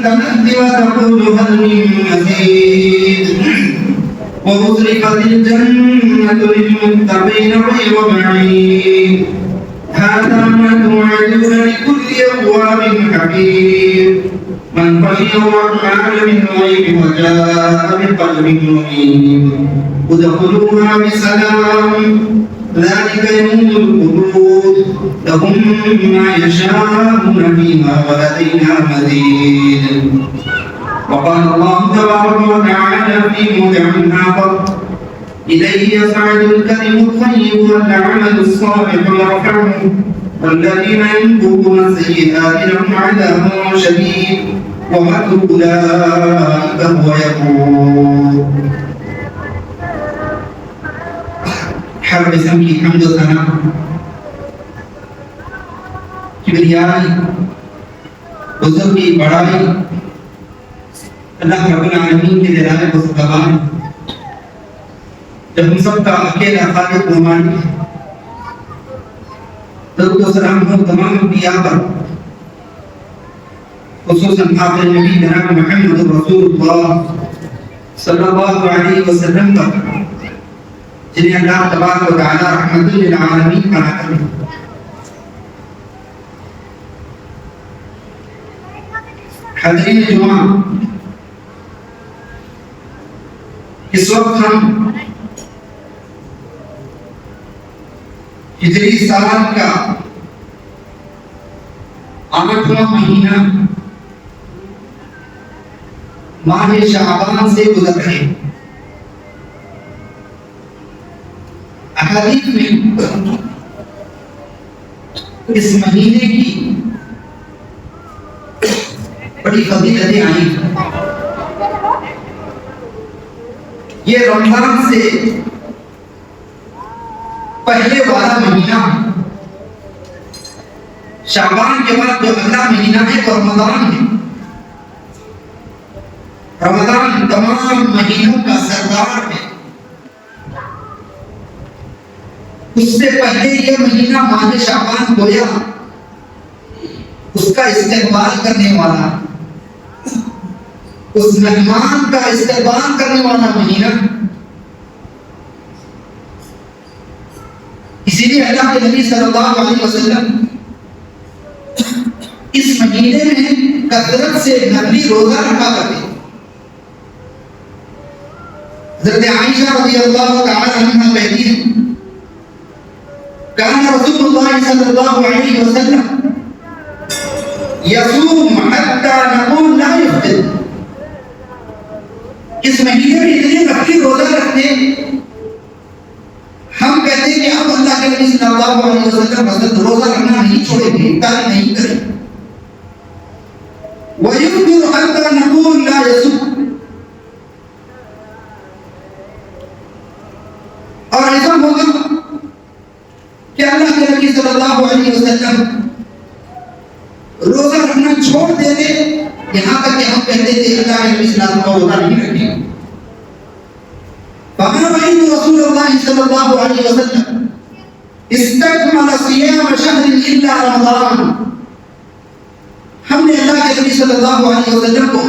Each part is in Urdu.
تنزل وتقول هل من مزيد وأزلفت الجنة للمتقين غير بعيد هذا ما توعدون لكل أواب حكيم من خشي الرحمن بالغيب وجاء بقلب منيب ادخلوها بسلام ذلك يوم الخلود لهم ما يشاءون فيها ولدينا مزيد. وقال الله تبارك وتعالى في موضع آخر إليه يصعد الكلم الطيب والعمل الصالح يرفعه والذين ينكرون السيئات لهم عذاب شديد ومكر أولئك هو يقول. ہر قسم کی حمد و ثنا کبریائی بزرگی بڑائی اللہ رب العالمین کے جلالہ و سبحان جب ہم سب کا اکیلا خالق و مالک درود و سلام ہو تمام انبیاء پر خصوصاً آخر نبی جناب محمد رسول اللہ صلی اللہ علیہ وسلم پر جنہیں اللہ تبارک و تعالی رحمت للعالمین بنا کر حاضرین جمعہ اس وقت ہم ہجری سال کا 8واں مہینہ ماہ شعبان سے گزر رہے ہیں. احادیث میں اس مہینے کی بڑی فضیلتیں آئی. یہ رمضان سے پہلے والا مہینہ شعبان کے بعد جو اگلا مہینہ ہے وہ رمضان ہے. رمضان تمام مہینوں کا سردار ہے. اس سے پہلے یہ مہینہ ماہ شعبان گویا اس کا استقبال کرنے والا، اس مہمان کا استقبال کرنے والا مہینہ. اسی لیے اللہ کے نبی صلی اللہ علیہ وسلم اس مہینے میں کثرت سے نفلی روزہ رکھا کرتے. حضرت عائشہ رضی اللہ تعالی عنہا کہتی ہیں كان رسول الله صلى الله عليه وسلم يصوم حتى نقول لا يفطر. اس مہینے میں اتنے نفلی روزہ رکھتے ہم کہتے ہیں کہ اب اللہ کے نبی صلی اللہ علیہ وسلم روزہ رکھنا نہیں چھوڑیں گے، انکار نہیں کریں. ويفطر حتى نقول لا يصوم. اور ایسا ہوگا کہ اللہ کے نبی صلی اللہ علیہ وسلم روزہ رکھنا چھوڑ دیتے یہاں تک کہ ہم کہتے تھے اللہ کے نبی صلی اللہ علیہ وسلم روزہ نہیں رکھیں. فما رأيت رسول الله صلى الله عليه وسلم استكمل صيام شهر إلا رمضان. ہم نے اللہ کے نبی صلی اللہ علیہ وسلم کو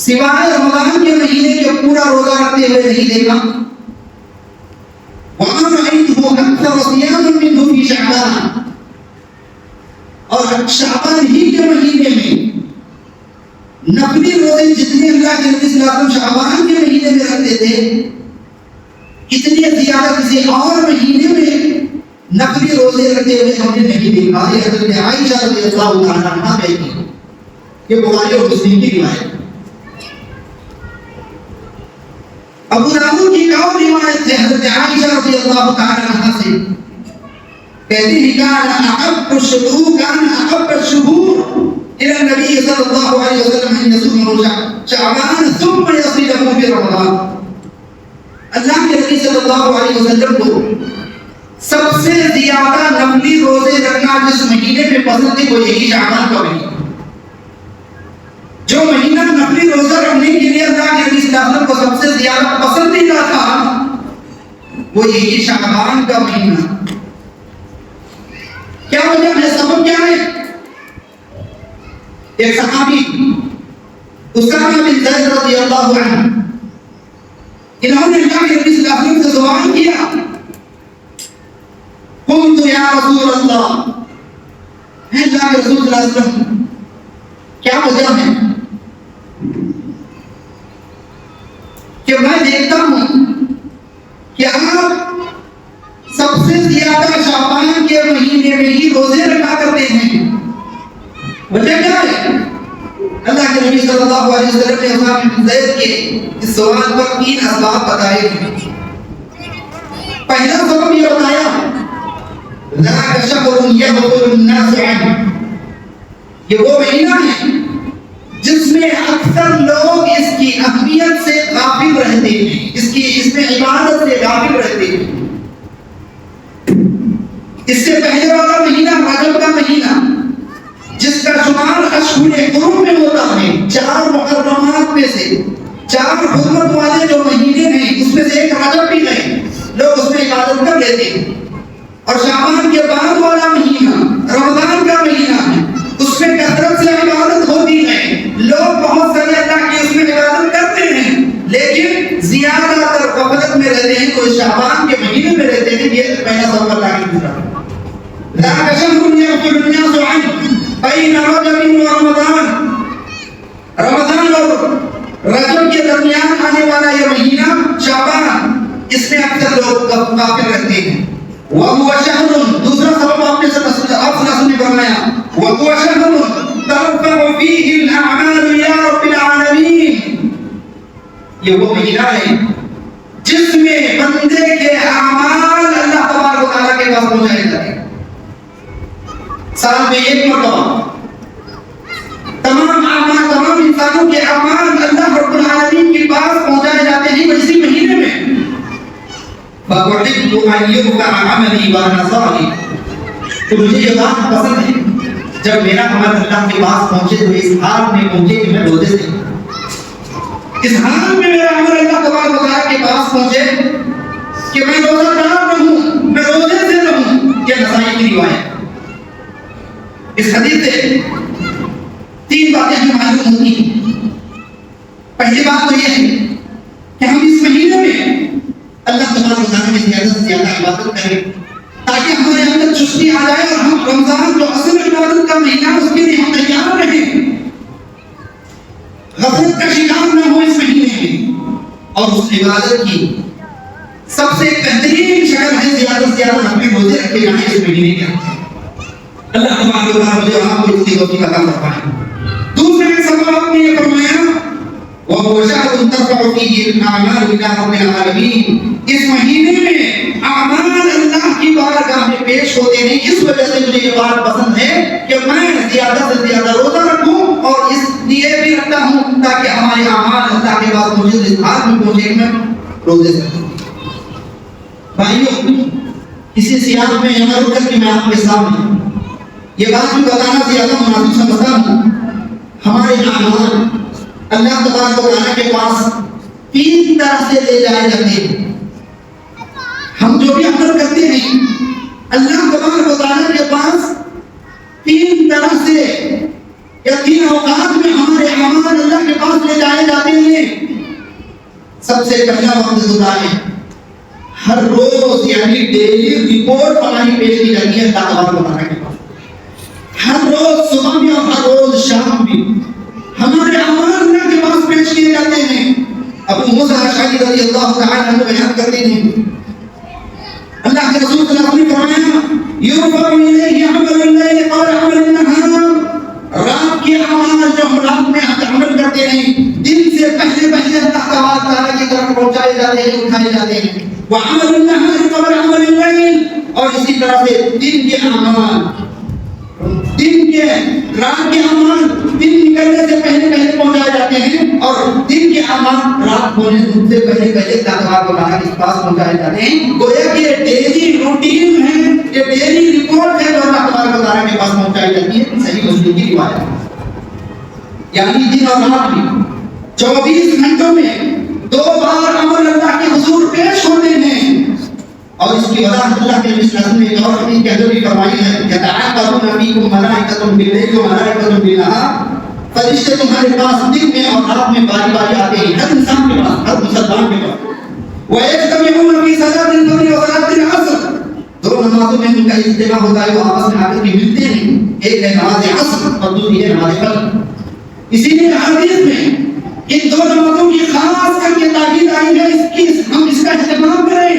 سوائے رمضان کے مہینے کے پورا روزہ رکھتے ہوئے نہیں دیکھا. وما رأيته أكثر صياما منه في شعبان. اور شعبان ہی کے مہینے میں نفلی روزے جتنے اللہ کے نبی صلی اللہ علیہ وسلم شعبان کے مہینے میں رکھتے تھے اتنی زیادہ کسی اور مہینے میں نفلی روزے رکھتے ہوئے ہم نے نہیں دیکھا. یہ حضرت عائشہ رضی اللہ تعالیٰ عنہا کہتی ہیں. یہ بخاری اور مسلم کی روایت. ابو داؤد کی ایک اور روایت ہے حضرت عائشہ رضی اللہ تعالی عنہا سے کہتی ہے كان احب الشهور الى النبي صلی اللہ علیہ وسلم ان يصوم شعبان ثم يصيده في رمضان. اللہ کے نبی صلی اللہ علیہ وسلم کو سب سے زیادہ نفلی روزے رکھنا جس مہینے میں پسند ہے وہ یہی شعبان کا مہینہ. جو مہینہ نفلی روزہ رکھنے کے لیے اللہ کے نبی صلی اللہ علیہ وسلم کو سب سے زیادہ پسندیدہ تھا وہ یہی شعبان کا مہینہ. کیا وجہ ہے؟ سبب کیا ہے؟ ایک صحابی اسامہ بن زید رضی اللہ عنہ، انہوں نے اللہ کے نبی صلی اللہ علیہ وسلم سے سوال کیا، قلت یا رسول اللہ، اے اللہ کے رسول صلی اللہ علیہ وسلم کیا وجہ ہے کہ میں دیکھتا ہوں کہ آپ سب سے زیادہ شعبان کے مہینے میں ہی روزے رکھا کرتے ہیں، وجہ کیا ہے؟ اللہ کے نبی صلی اللہ علیہ وسلم نے اسامہ بن زید کے اس سوال پر 3 اسباب بتائے ہیں۔ پہلا سبب یہ بتایا، ذاک شہر یغفل الناس عنہ، یہ وہ مہینہ ہے جس میں اکثر لوگ اس کی اہمیت سے غافل رہتے ہیں، اس میں عبادت سے غافل رہتے ہیں۔ اس سے پہلے والا مہینہ رجب کا مہینہ، جس کا شمار اشہر حرم میں ہوتا ہے، 4 محرمات میں سے 4 حرمت والے جو مہینے ہیں اس میں سے ایک رجب بھی ہے، لوگ اس میں عبادت کر لیتے ہیں۔ اور شعبان کے بعد والا مہینہ رمضان کا مہینہ ہے، اس میں کثرت سے عبادت ہوتی ہے، لوگ بہت سارے اللہ کی اس میں عبادت کرتے ہیں، لیکن زیادہ تر غفلت میں رہتے ہیں، تو شعبان کے مہینے میں رہتے ہیں۔ یہ پہلا سبب اللہ کی طرف ذاک شہر یغفل الناس عنہ بین رجب و رمضان، رمضان اور رجب کے درمیان آنے والا یہ مہینہ شعبان، اس میں اکثر لوگ غافل رہتے ہیں۔ وَهُوَ شَهْرٌ، دوسرا سبب آپ نے صلی اللہ علیہ وسلم نے فرمایا، وَهُوَ شَهْرٌ تَرْفَعُ فِيهِ الْأَعْمَالُ إِلَىٰ رَبِّ الْعَالَمِينَ، یہ وہ مہینہ ہے جس میں بندے کے اعمال اللہ تبارک و تعالیٰ کے پاس پہنچائے جاتے ہیں۔ سال میں ایک مرتبہ تمام اعمال، تمام انسانوں کے اعمال اللہ رب العالمین کے پاس پہنچائے جاتے ہیں اسی مہینے میں۔ فَأُحِبُّ أَن يُرْفَعَ عَمَلِي وَأَنَا صَائِمٌ، تو مجھے یہ بات پسند ہے جب میرا عمل اللہ کے پاس پہنچے تو اس حال میں پہنچے کہ میں روزے سے، اس حال میں میرا عمل اللہ تبارک و تعالیٰ کے پاس پہنچے کہ میں روزہ دار رہوں، میں روزے سے رہوں۔ یہ نسائی کی روایت۔ اس حدیث سے 3 باتیں ہمیں معلوم ہوتی ہیں۔ پہلی بات تو یہ ہے کہ ہم اس مہینے میں اللہ تبارک و تعالیٰ میں زیادہ سے زیادہ عبادت کریں تاکہ ہمارے اندر چستی آ جائے اور ہم رمضان جو اصل عبادت کا مہینہ اس کے لیے ہم تیار رہیں، غفلت کا شکار نہ ہو اس مہینے میں۔ اور اس عبادت کی سب سے بہترین شکل ہے زیادہ سے زیادہ اپنے روزے رکھے جائیں اس مہینے کے اندر۔ اللہ تبارک و تعالیٰ مجھے آپ کو اس کی توفیق عطا فرمائے۔ دوسرا ایک سبب آپ نے یہ فرمایا، وَهُوَ شَهْرٌ تَرْفَعُ فِيهِ الْأَعْمَالُ إِلَىٰ رَبِّ الْعَالَمِينَ، اس مہینے میں اعمال اللہ کی بارگاہ میں پیش ہوتے ہیں۔ اس وجہ سے مجھے یہ بات پسند ہے کہ میں زیادہ سے زیادہ روزہ رکھوں، اور اس لیے بھی رکھتا ہوں تاکہ ہمارے اعمال اللہ کے پاس مجھے اس حال میں پہنچے کہ میں روزے سے رکھوں۔ بھائیوں، اسی سیاق میں یہاں رک کر کے میں آپ کے سامنے یہ بات بھی بتانا زیادہ مناسب سمجھتا ہوں، ہمارے اعمال اللہ تبارک و تعالیٰ کے پاس 3 طرح سے لے جائے جاتے ہیں۔ ہم جو بھی عمل کرتے ہیں اللہ تبارک و تعالیٰ کے پاس 3 طرح سے یا 3 اوقات میں ہمارے اعمال اللہ کے پاس لے جائے جاتے ہیں۔ سب سے پہلا وقت ہوتا ہے ہر روز، یعنی ڈیلی رپورٹ ہماری پیش کی جاتی ہے اللہ تبارک و تعالیٰ کے پاس۔ ہر روز صبح میں اور ہر روز شام میں ہمارے اعمال اللہ کے پاس پیش کیے جاتے ہیں۔ ابو موسیٰ اشعری رضی اللہ تعالیٰ عنہ بیان کرتے ہیں، اللہ کے رسول صلی اللہ علیہ وسلم نے فرمایا، یرفع الیہ عمل اللیل قبل عمل النہار، رات کے اعمال جو ہم رات میں عمل کرتے ہیں دن سے پہلے پہلے اللہ تبارک و تعالیٰ کی طرف پہنچائے جاتے ہیں، اٹھائے جاتے ہیں۔ وعمل النہار قبل عمل اللیل، اور اسی طرح سے دن کے اعمال، دن کے رات کے اعمال دن نکلنے سے پہلے پہلے پہنچائے جاتے ہیں، اور دن کے اعمال رات ہونے سے پہلے پہلے اللہ تبارک و تعالیٰ کے پاس پہنچائے جاتے ہیں۔ گویا کہ یہ ڈیلی روٹین ہے، یہ ڈیلی رپورٹ ہے جو اللہ تبارک و تعالیٰ کے پاس پہنچائی جاتی ہے۔ صحیح مسلم کی روایت، یعنی دن اور رات میں 24 گھنٹوں میں 2 بار عمل اللہ کے حضور پیش ہوتے ہیں۔ اور اس کی وضاحت اللہ کے نبی صلی اللہ علیہ وسلم نے ایک اور حدیث کے اندر بھی فرمائی ہے، یتعاقبون فیکم ملائکۃ باللیل و ملائکۃ بالنہار، فرشتے تمہارے پاس دن میں اور رات میں باری باری آتے ہیں، ہر انسان کے پاس، ہر مسلمان کے پاس. وَيَجْتَمِعُونَ فِي صَلَاةِ الْفَجْرِ وَصَلَاةِ الْعَصْرِ، دو نمازوں میں ان کا اجتماع ہوتا ہے، وہ آپس میں آ کر کے ملتے ہیں. ایک ہے نماز عصر اور دوسری ہے نماز فجر. اسی لیے حدیث میں ان دو نمازوں کی خاص کر کے تاکید آئی ہے، ہم اس کا اہتمام کریں.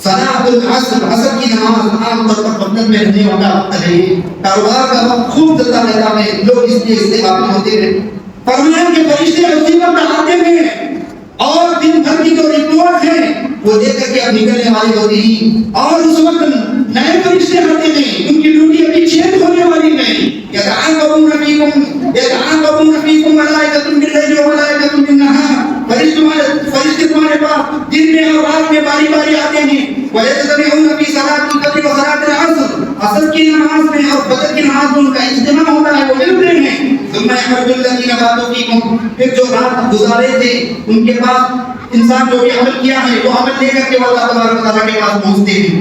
صلاۃ العصر، عصر کی نماز عام طور پر غفلت میں رہنے والا وقت ہے، کاروبار کا وقت خوب چلتا رہتا ہے، لوگ اس لیے اس سے غافل ہوتے ہیں. فرمایا کہ فرشتے اسی وقت آتے ہیں اور دن بھر کی جو رپورٹ ہے وہ دے کر کے اب نکلنے والی ہوتی ہے، اور اس وقت نئے فرشتے آتے ہیں، ان کی ڈیوٹی ابھی چینج ہونے والی نہیں. يتعاقبون فيكم ملائكة بالليل وملائكة بالنهار، فرشتے تمہارے پاس دن میں اور رات میں باری باری آتے ہیں. ويجتمعون في صلاة الفجر وصلاة العصر، عصر کی نماز میں اور فجر کی نماز میں ان کا اجتماع ہوتا ہے، وہ ملتے ہیں. ثم يخرج الذين باتوا فيكم، پھر جو رات گزارے تھے ان کے پاس انسان جو بھی عمل کیا ہے وہ عمل لے کر کے اللہ تبارک و تعالیٰ کے پاس پہنچتے ہیں.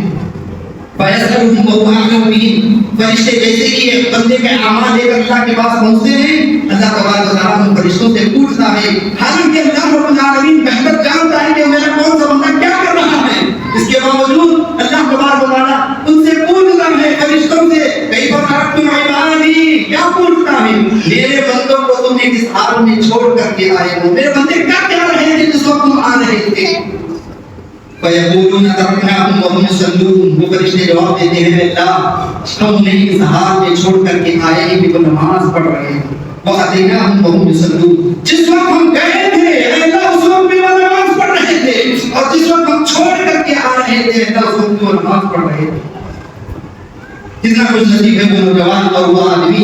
فَيَسْأَلُهُمْ وَهُوَ أَعْلَمُ بِهِمْ، فرشتے جیسے کہ بندے کے اعمال لے کر اللہ کے پاس پہنچتے ہیں، اللہ تبارک و تعالیٰ ان فرشتوں سے پوچھتا ہے، حالانکہ اللہ رب العالمین بہتر جانتا ہے کہ میرا کون سا بندہ کیا کر رہا ہے، اس کے باوجود اللہ تبارک و تعالیٰ ان سے پوچھتا ہے، فرشتوں سے، کیف ترکتم عبادی، کیا پوچھتا ہے، میرے بندوں کو تم نے کس حال میں چھوڑ کر کے آئے ہو، میرے بندے کیا رہے تھے جس وقت تم آ رہے تھے. فَيَقُولُونَ تَرَكْنَاهُمْ وَهُمْ يُصَلُّونَ، وہ فرشتے جواب دیتے ہیں، اللہ ہم انہیں اس حال میں چھوڑ کر کے آئے ہیں کہ وہ نماز پڑھ رہے ہیں. وَأَتَيْنَاهُمْ وَهُمْ يُصَلُّونَ، جس وقت ہم گئے تھے اللہ اس وقت بھی وہ نماز پڑھ رہے تھے، اور جس وقت ہم چھوڑ کر کے آ رہے تھے اللہ اس وقت بھی وہ نماز پڑھ رہے تھے. کتنا خوش نصیب ہے وہ نوجوان اور وہ آدمی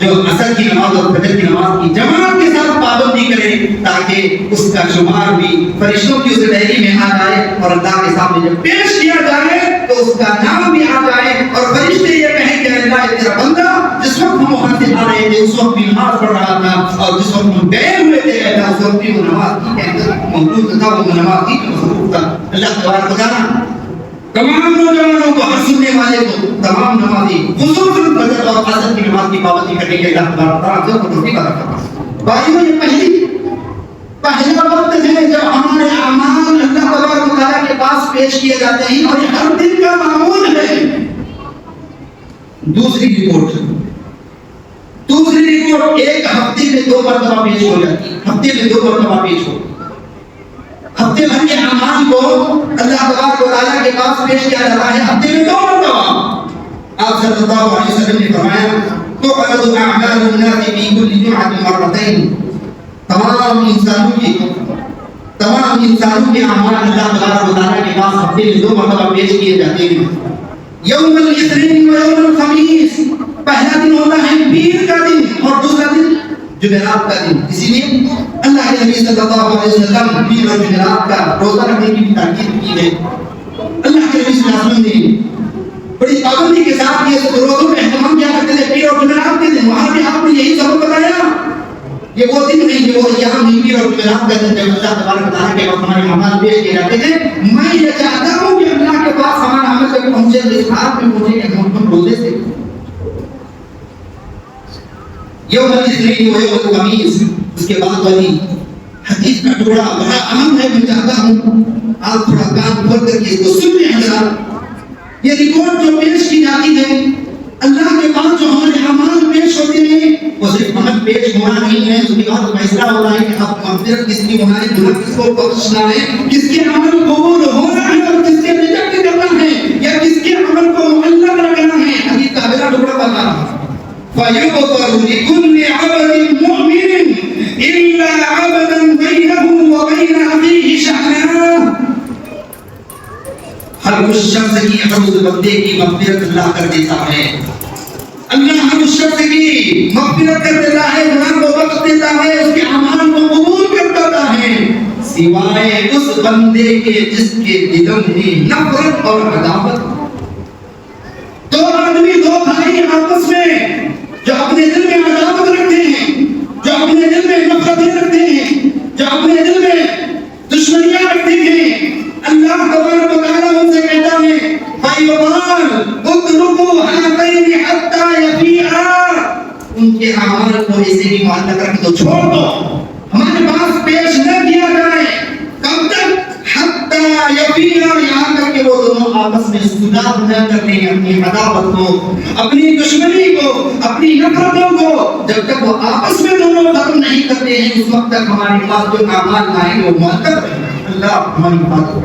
جو عصر کی نماز اور فجر کی نماز کی جماعت کے ساتھ پابندی کرے، تاکہ اس کا شمار بھی فرشتوں کی اس ڈائری میں آ جائے، اور اللہ کے سامنے جب پیش کیا جائے تو اس کا نام بھی آ جائے، اور فرشتے یہ کہیں کہ اللہ یہ تیرا بندہ جس وقت ہم وہاں سے آ رہے تھے اس وقت بھی نماز پڑھ رہا تھا، اور جس وقت ہم گئے ہوئے تھے اللہ اس وقت بھی وہ نماز کی کے اندر موجود تھا، وہ نماز کی مصروف تھا. اللہ تبارک و تعالیٰ تمام نوجوانوں کو، ہر سننے والے کو، تمام نمازی خصوصاً فجر اور عصر کی نماز کی پابندی کرنے کے اللہ تبارک و تعالیٰ کو توفیق عطا فرمائے. بھائیو، یہ پہلا وقت ہے جب ہمارے اعمال اللہ تبارک و تعالیٰ کے پاس پیش کیے جاتے ہیں، اور یہ ہر دن کا معمول ہے. دوسری رپورٹ ایک ہفتے میں 2 مرتبہ پیش ہو جاتی ہے، ہفتے میں 2 مرتبہ پیش ہو. ہفتے بھر کے اعمال کو اللہ تبارک و تعالیٰ کے پاس پیش کیا جاتا ہے ہفتے میں 2 مرتبہ. آپ صلی اللہ علیہ وسلم نے فرمایا، تُعْرَضُ أَعْمَالُ النَّاسِ فِي كُلِّ جُمْعَةٍ مَرَّتَيْنِ، تمام انسانوں کے اعمال اللہ تبارک و تعالیٰ کے پاس ہفتے میں 2 مرتبہ پیش کیے جاتے ہیں. یوم الاثنین و یوم الخمیس، پہلا دن ہوتا ہے پیر کا دن اور دوسرا دن جمعرات کا دن. اسی لیے اللہ کے نبی صلی اللہ علیہ وسلم پیر اور جمعرات کا روزہ رکھنے کی تاکید کی ہے. اللہ کے نبی صلی اللہ علیہ وسلم نے بڑی پابندی کے ساتھ یہ روزوں کا اہتمام کیا کرتے تھے، پیر اور جمعرات کے دن. وہاں بھی آپ نے یہی سبق بتایا، یہ وہ دن نہیں کہ وہ یہاں نہیں، پیر اور جمعرات کا دن جب اللہ تبارک و تعالیٰ کے پاس ہمارے اعمال پیش کیے جاتے ہیں. میں یہ چاہتا ہوں کہ اللہ کے پاس ہمارا عمل جب پہنچے تو اس حال میں پہنچے کہ ہم روزے سے یوم الاثنین و یوم الخمیس. اس کے بعد والی حدیث کا ٹکڑا بڑا اہم ہے، میں چاہتا ہوں آپ تھوڑا کان کھول کر کے اس کو سن لیں. حضرات، یہ رپورٹ جو پیش کی جاتی ہے اللہ کے پاس، جو ہمارے اعمال پیش ہوتے ہیں، وہ صرف عمل پیش ہونا نہیں ہے، اس کے بعد فیصلہ ہوتا ہے کہ اب مغفرت کس کی ہونا ہے، گناہ کس کو بخشنا ہے، کس کے عمل قبول ہونا ہے اور کس کے ریجیکٹ کرنا ہے، یا کس کے عمل کو معلق رکھنا ہے. حدیث کا اگلا ٹکڑا بتا رہا ہوں، فَيُغْفَرُ لِكُلِّ عَبْدٍ مُؤْمِنٍ إِلَّا عَبْدًا بَيْنَهُ وَبَيْنَ أَخِيهِ شَحْنَاءٌ. ہر اس شخص کی، ہر اس بندے کی مغفرت اللہ کر دیتا ہے. اللہ ہر اس شخص کی مغفرت کر دیتا ہے، گناہ کو بخش دیتا ہے، اس کے اعمال کو قبول کر دیتا ہے، سوائے اس بندے کے جس کے دلوں میں نفرت اور عداوت. 2 آدمی، 2 بھائی آپس میں جو اپنے دل میں عداوت رکھتے ہیں، جو اپنے دل میں نفرتیں رکھتے ہیں، جو اپنے دل میں دشمنیاں رکھتے ہیں، اللہ تبارک و تعالیٰ ان سے کہتا ہے فَيُقَالُ اُتْرُكُوا هَذَيْنِ حَتَّى يَفِيئَا، ان کے اعمال کو کو ایسے ہی معلق رکھ دو، چھوڑ دو، ہمارے پاس پیش نہ کیا جائے. کب تک؟ حتی یقینا، یہاں تک کہ وہ دونوں آپس میں صلح نہ کر لیں اپنی عداوت کو، اپنی دشمنی کو، اپنی نفرتوں کو. جب تک وہ آپس میں دونوں ختم نہیں کرتے ہیں اس وقت تک ہمارے پاس جو اعمال آئیں وہ معطل رہیں. اللہ ہماری بات کو.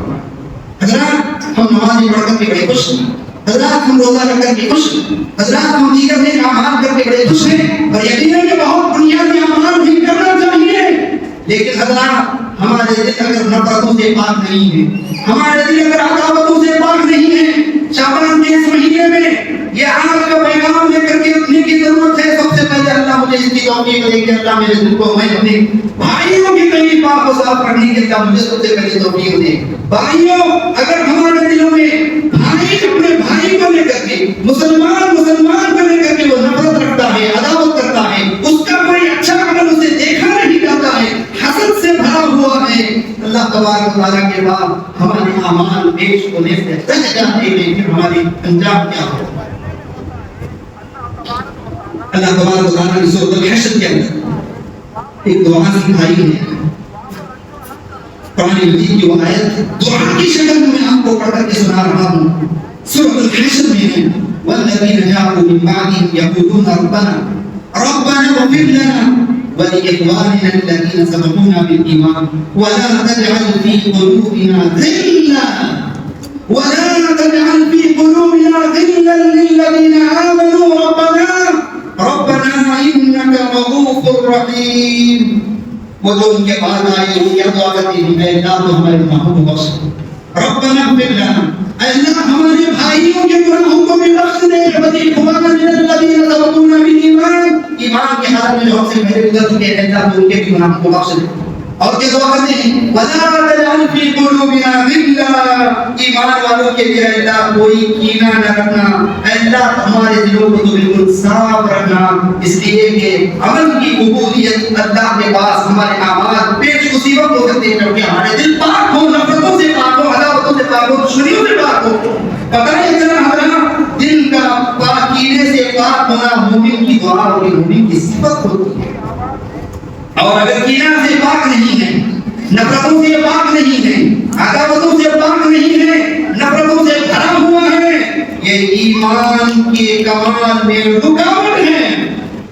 حضرات ہم نمازیں پڑھ کر کے بڑے خوش ہیں، حضرات ہم روزہ رکھ کر کے خوش ہیں، حضرات ہم دیگر نیک اعمال کر کے بڑے خوش ہیں، اور یقیناً کہ بہت بنیادی اعمال بھی کرنا چاہیے. لیکن حضرات ہمارے دل اگر نفرتوں سے پاک نہیں ہے، ہمارے دل اگر عداوتوں سے پاک نہیں ہے، شعبان کے اس مہینے میں یہ آج کا پیغام لے کر کے اپنے کی ضرورت ہے. سب سے پہلے اللہ مجھے اس کی توفیق دے کہ اللہ میرے دل کو، میں اپنے بھائیوں کی کہیں پاک و صاف رکھنے کے لیے مجھے سب سے پہلے توفیق دے. بھائیوں اگر ہمارے دلوں میں بھائی اپنے بھائی کو لے کر کے، مسلمان کو لے کر کے وہ نفرت رکھتا ہے، عداوت کرتا ہے، اس کا کوئی اچھا عمل اسے دیکھا نہیں جاتا ہے، حسد سے بھرا ہوا ہے، اللہ تبارک و تعالیٰ کے بعد ہمارے اعمال پیش ہونے سے رہ جاتے ہیں کہ ہماری انجام کیا ہو. اللہ تبارک و تعالیٰ نے سورۃ الحشر کے اندر ایک دعا سکھائی ہے. قرآن مجید کی وہ آیت دعا کی شکل میں آپ کو پڑھ کر کے سنا رہا ہوں. سورۃ الحشر میں ہے والذین جاءوا من بعدهم یقولون ربنا اغفر لنا ولإخواننا الذين سبقونا بالإيمان ولا تجعل في قلوبنا للذين آمنوا ربنا إنك رؤوف رحيم. وہ جو ان کے بعد آئے ان کی دعا کرتی ہیں اے اللہ تو ہمارے گناہوں کو بخش دے. ربنا اغفر لنا، اے اللہ ہمارے بھائیوں کے گناہوں کو بھی بخش دے. وَلِإِخْوَانِنَا الَّذِينَ سَبَقُونَا بِالْإِيمَانِ، ایمان کے حالت میں جو ہم سے پہلے گزر چکے ہیں اللہ تو ان کے بھی گناہوں کو بخش دے. اور کیا دعا کرتے ہیں وَلَا تَجْعَلْ فِي قُلُوبِنَا غِلًّا، ایمان والوں کے لیے اللہ کوئی کینہ نہ رکھنا، اللہ ہمارے دلوں کو تو بالکل صاف رکھنا. اس لیے کہ عمل کی قبولیت اللہ کے پاس ہمارے اعمال پیش اسی وقت ہو سکتے ہیں جبکہ ہمارے دل پاک ہو، نفرتوں سے پاک ہو، عداوتوں سے پاک ہو، دشمنیوں سے پاک ہو. پتہ ہے اتنا حضرات دل کا پاک کینے سے پاک ہونا مومن کی دعا اور مومن کی صفت ہوتی ہے. اور اگر کینہ سے پاک نہیں ہے، نفرتوں سے پاک نہیں ہے، عداوتوں سے پاک نہیں ہے، نفرتوں سے بھرا ہوا ہے، یہ ایمان کے کمال میں رکاوٹ ہے.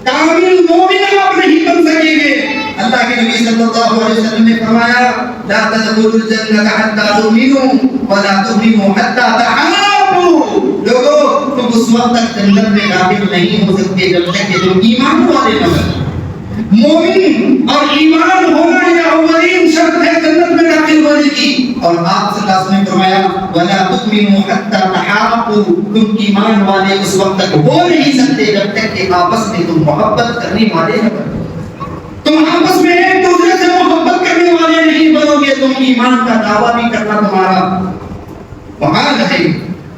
کامل مومن آپ نہیں بن سکیں گے. اللہ کے نبی صلی اللہ علیہ وسلم نے فرمایا لا تدخلوا الجنة حتى تؤمنوا ولا تؤمنوا حتى تحابوا. لوگوں تم اس وقت تک جنت میں داخل نہیں ہو سکتے جب تک کہ تم ایمان والے نہ بنو. مومن اور ایمان ہونا یہ اولین شرط ہے جنت میں داخل ہونے کی. اور آپ صلی اللہ علیہ وسلم نے فرمایا وَلَا تُؤْمِنُوا حَتَّى تَحَابُوا، تم ایمان والے اس وقت تک ہو نہیں سکتے جب تک کہ آپس میں تم محبت کرنے والے نہ بنو. تم آپس میں ایک دوسرے سے محبت کرنے والے نہیں بنو گے، تم ایمان کا دعویٰ بھی کرنا تمہارا محال ہے،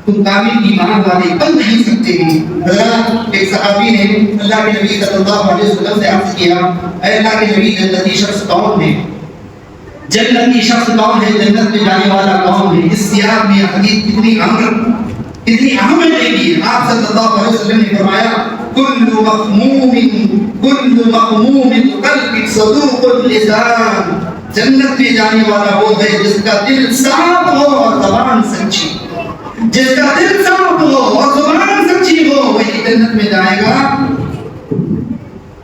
تم کامل ایمان والے بن نہیں سکتے ہیں. حضرات ایک صحابی نے اللہ کے نبی صلی اللہ علیہ وسلم سے عرض کیا اے اللہ کے نبی جنتی شخص کون ہے؟ جنتی شخص کون ہے؟ جنت میں جانے والا کون ہے؟ اس سیاق میں حدیث کتنی اہم ہے. دیکھیے آپ صلی اللہ علیہ وسلم نے فرمایا کل مغموم القلب صدوق اللسان، جنت میں جانے والا وہ ہے جس کا دل صاف ہو اور زبان سچی. جس کا دل صاف ہو اور زبان سچی ہو وہی جنت میں جائے گا.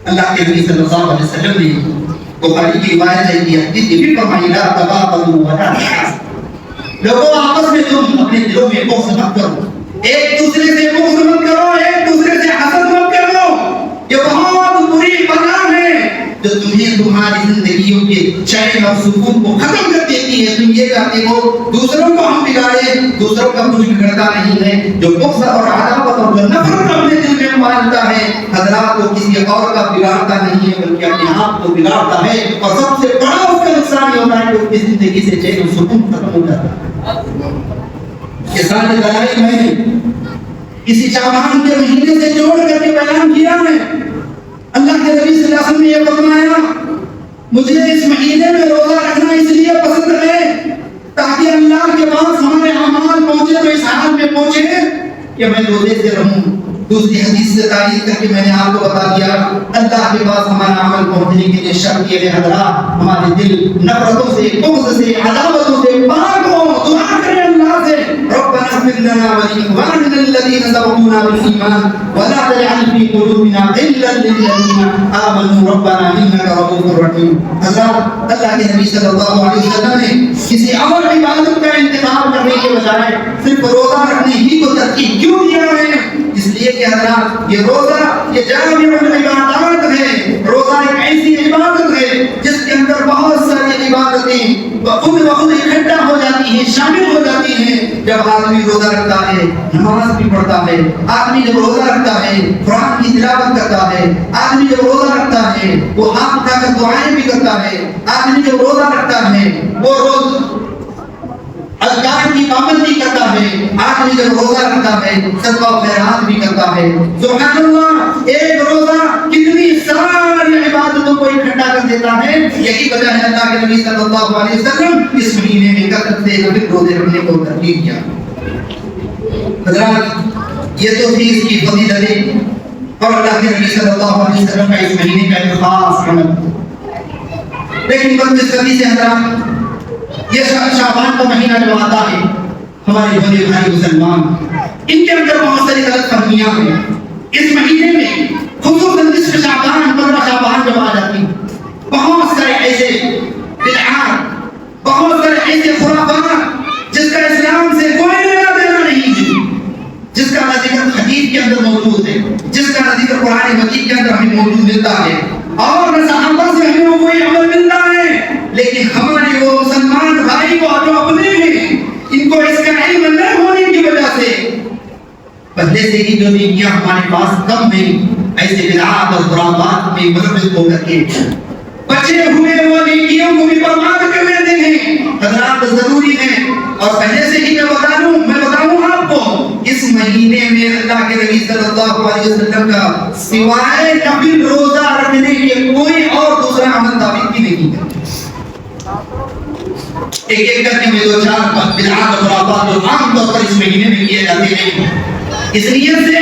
اللہ کے نبی صلی اللہ علیہ وسلم نے بخاری کی روایت ہے کہ حدیث یہ بھی فرمائی لا تباغضوا ولا تحاسدوا، لوگوں آپس میں تم اپنے دلوں میں بغض مت کرو، ایک دوسرے سے بغض مت کرو، ایک دوسرے سے حسد مت کرو. یہ بہت بری بلا ہے جو تمہیں تمہاری زندگیوں کے چین اور سکون کو ختم کر دیتی ہے. تم یہ چاہتے ہو دوسروں کو ہم بگاڑے، دوسروں کا کچھ بگڑتا نہیں ہے. جو بغض اور عداوت اور نفرت اپنے دل میں مانتا ہے حضرات وہ کسی اور کا بگاڑتا نہیں ہے بلکہ اپنے آپ کو بگاڑتا ہے. اور سب سے بڑا اس کا نقصان یہ ہوتا ہے کہ اس کی زندگی سے چین اور سکون ختم ہو جاتا ہے. یہ سارے دلائل میں کسی شعبان کے مہینے سے جوڑ کر کے بیان کیا ہے. اللہ کے نبی صلی اللہ علیہ وسلم نے یہ فرمایا مجھے اس مہینے میں روزہ رکھنا اس لیے پسند ہے تاکہ اللہ کے پاس ہمارے اعمال پہنچے تو اس حال میں پہنچے کہ میں روزے سے رہوں. دوسری حدیث سے تعریف کر کے میں نے آپ کو بتا دیا اللہ کے پاس ہمارا عمل پہنچنے کے لیے شرط یہ ہے حضرات ہمارے دل نفرتوں سے بغض سے عداوتوں سے پاک ہو دعا کریں اللہ سے ربنا اغفر لنا ولإخواننا الذين سبقونا بالإيمان ولا تجعل في قلوبنا غلا للذين آمنوا ربنا إنك رؤوف رحيم حضرات اللہ کے نبی صلی اللہ علیہ وسلم نے کسی اور عبادت کا انتخاب کرنے کے بجائے صرف روزہ رکھنے ہی کو ترجیح کیوں دیا ہے اس لیے کہ حضرات یہ روزہ یہ جامع العبادات ہے روزہ ایک ایسی عبادت ہے جس کے اندر بہت ساری عبادتیں خود بخود اکٹھا ہو جاتی ہیں شامل ہو جاتی ہیں جب آدمی روزہ رکھتا ہے نماز بھی پڑھتا ہے آدمی جب روزہ رکھتا ہے قرآن کی تلاوت کرتا ہے آدمی جب روزہ رکھتا ہے وہ ہاتھ اٹھا کر دعائیں بھی کرتا ہے آدمی جب روزہ رکھتا ہے وہ روز اذکار کی پابندی کرتا ہے آدمی جب روزہ رکھتا ہے صدقہ و خیرات بھی کرتا ہے سبحان اللہ ایک روزہ کتنی ساری عبادتوں کو اکٹھا کر دیتا ہے یہی وجہ ہے اللہ کے نبی صلی اللہ علیہ وسلم اس مہینے میں کثرت سے روزے رکھنے کو ترغیب کیا حضرات یہ تو تھی اس کی فضیلتیں اور اللہ کے نبی صلی اللہ علیہ وسلم کا اس مہینے کا ایک خاص عمل لیکن بدقسمتی سے حضرات یہ شعبان کا مہینہ جو آتا ہے ہمارے بڑے بھائی مسلمان ان کے اندر بہت ساری غلط فہمیاں ہیں اس مہینے میں خصوصاً نصف شعبان 15 شعبان جب آ جاتی بہت سارے ایسے بدعات بہت سارے ایسے خرافات جس کا اسلام سے کوئی لینا دینا نہیں ہے جس کا نہ ذکر حدیث کے اندر موجود ہے جس کا نہ ذکر قرآن مجید کے اندر ہمیں موجود ملتا ہے اور نہ صحابہ سے ہمیں کوئی عمل ملتا ہے لیکن ہمارے وہ مسلمان بھائی کو جو اپنے ہیں ان کو اس کا علم نہ ہونے کی وجہ سے پہلے سے ہی جو نیکیاں ہمارے پاس کم ہیں ایسے بدعات اور خرافات میں ملوث ہو کر کے بچے ہوئے وہ نیکیوں کو بھی برباد کر لیتے ہیں حضرات ضروری ہے اور پہلے سے ہی میں بتاؤں آپ کو اس مہینے میں اللہ کے نبی صلی اللہ علیہ وسلم کا سوائے نفل روزہ رکھنے کے کوئی اور دوسرا عمل ثابت بھی نہیں ہے ایک ایک کر کے میں دو چار بدعات اور خرافات جو عام طور پر اس مہینے میں کیے جاتے ہیں اس لیے سے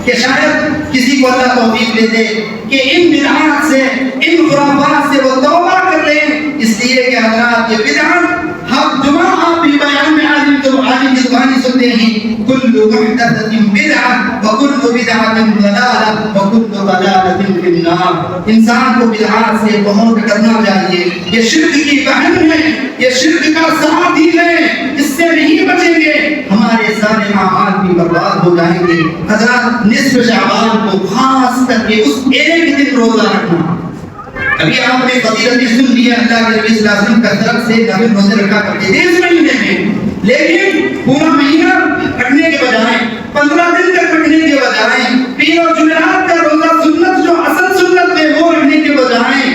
کہ شاید کسی کو اللہ توفیق دے دے کہ ان بدعات سے ان خرافات سے وہ توبہ کر لیں اس لیے کہ حضرات یہ بدعات ہر جمعہ آپ بھی بیان میں عالم کی زبانی سنتے ہیں کل محدثۃ بدعہ وکل بدعۃ ضلالہ وکل ضلالۃ فی النار انسان کو بدعات سے بہت ڈرنا چاہیے یہ شرک کی بہن ہے یہ شرک کا ساتھی ہے اس سے نہیں بچیں گے ہمارے سارے اعمال بھی برباد ہو جائیں گے حضرات نصف شعبان کو خاص کر کے اس ایک دن روزہ رکھنا ابھی آپ نے فضیلت سن لی ہے اللہ کے نبی صلی اللہ علیہ وسلم کثرت سے نفل روزے رکھا کرتے تھے اس مہینے میں لیکن پورا مہینہ رکھنے کے بجائے 15 دن تک رکھنے کے بجائے پیر اور جمعرات کا روزہ سنت جو اصل سنت ہے وہ رکھنے کے بجائے